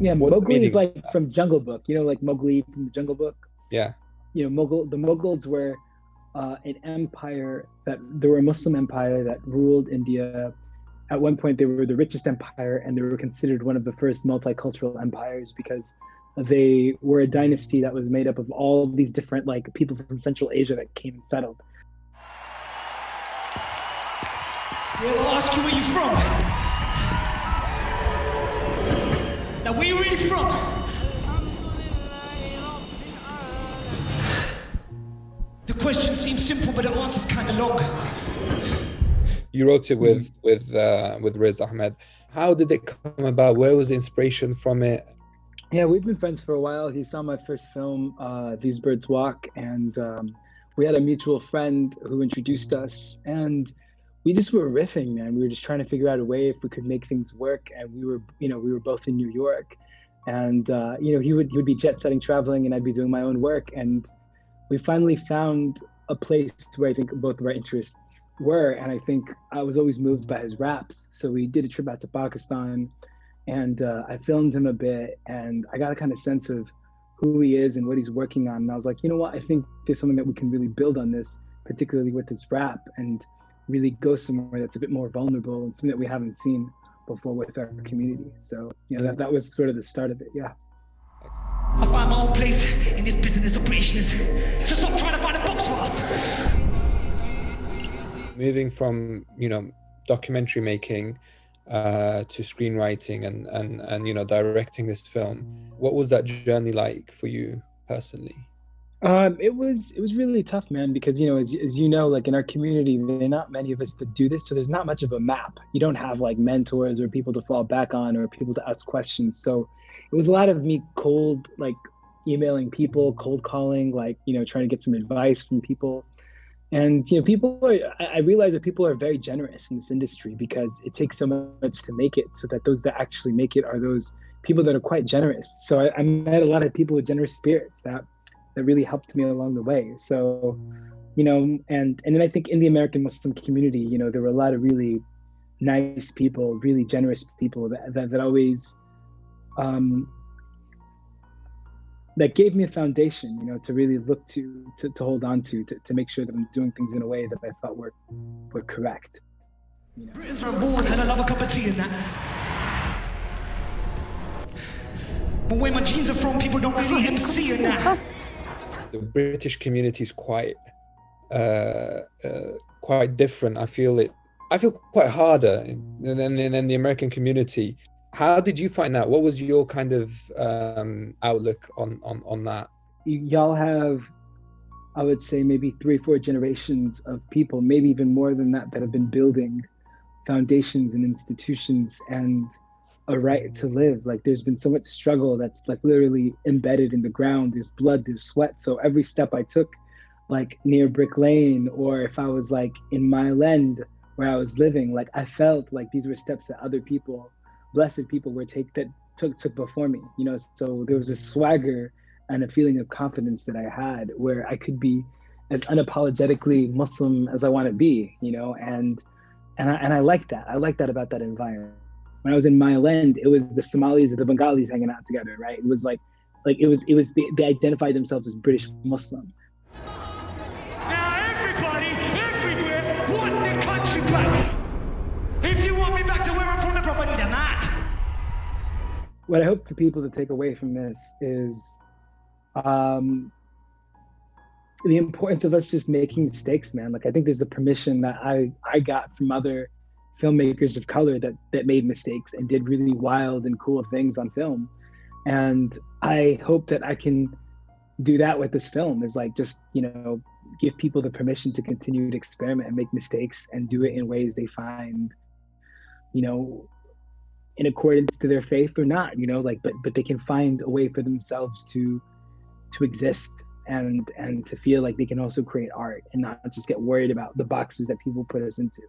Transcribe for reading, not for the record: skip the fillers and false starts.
Yeah, What's the Mowgli is meaning of like that? from Jungle Book, like Mowgli from the Jungle Book. Yeah. The Mughals were an empire that they were a Muslim empire that ruled India. At one point, they were the richest empire, and they were considered one of the first multicultural empires because they were a dynasty that was made up of all these different like people from Central Asia that came and settled. Yeah, I'll ask you where you're from. Now, where you really from? The question seems simple, but the answer's kind of long. You wrote it with Riz Ahmed. How did it come about? Where was the inspiration from it? Yeah, we've been friends for a while. He saw my first film, These Birds Walk, and we had a mutual friend who introduced us, and we just were riffing, man. We were just trying to figure out a way if we could make things work, and we were both in New York, and he would be jet setting, traveling, and I'd be doing my own work, and we finally found a place where I think both of our interests were, and I think I was always moved by his raps, so we did a trip out to Pakistan, and I filmed him a bit, and I got a kind of sense of who he is and what he's working on. And I was like, you know what? I think there's something that we can really build on this, particularly with this rap, and really go somewhere that's a bit more vulnerable and something that we haven't seen before with our community. So, that was sort of the start of it. Yeah. I find my own place in this business of Britishness. So stop trying to find a box for us. Moving from, documentary making to screenwriting and directing this film, what was that journey like for you personally? It was really tough, man, because as you know, like in our community, there are not many of us that do this, so there's not much of a map. You don't have like mentors or people to fall back on or people to ask questions. So it was a lot of me cold, like emailing people, cold calling, like trying to get some advice from people. And I realize that people are very generous in this industry because it takes so much to make it, so that those that actually make it are those people that are quite generous. So I met a lot of people with generous spirits that really helped me along the way. So, and then I think in the American Muslim community, there were a lot of really nice people, really generous people that always that gave me a foundation, to really look to hold on to make sure that I'm doing things in a way that I felt were correct. Britons are on board and I love a cup of tea in that. But where my genes are from, people don't really MC in that. The British community is quite different. I feel quite harder than the American community. How did you find that? What was your kind of outlook on that? Y'all have, I would say, maybe 3-4 generations of people, maybe even more than that have been building foundations and institutions and a right to live. Like there's been so much struggle that's like literally embedded in the ground. There's blood, there's sweat. So every step I took, like near Brick Lane, or if I was like in Mile End where I was living, like I felt like these were steps that other people, blessed people, took before me. So there was a swagger and a feeling of confidence that I had where I could be as unapologetically Muslim as I want to be, and I like that. I like that about that environment. When I was in Mile End, it was the Somalis and the Bengalis hanging out together, right? It was they identified themselves as British Muslim. Now everybody, everywhere, want their country back. If you want me back to where I'm from, the proper need a map. What I hope for people to take away from this is the importance of us just making mistakes, man. Like I think there's a permission that I got from other filmmakers of color that made mistakes and did really wild and cool things on film. And I hope that I can do that with this film, is like just, give people the permission to continue to experiment and make mistakes and do it in ways they find, in accordance to their faith or not, but they can find a way for themselves to exist and to feel like they can also create art and not just get worried about the boxes that people put us into.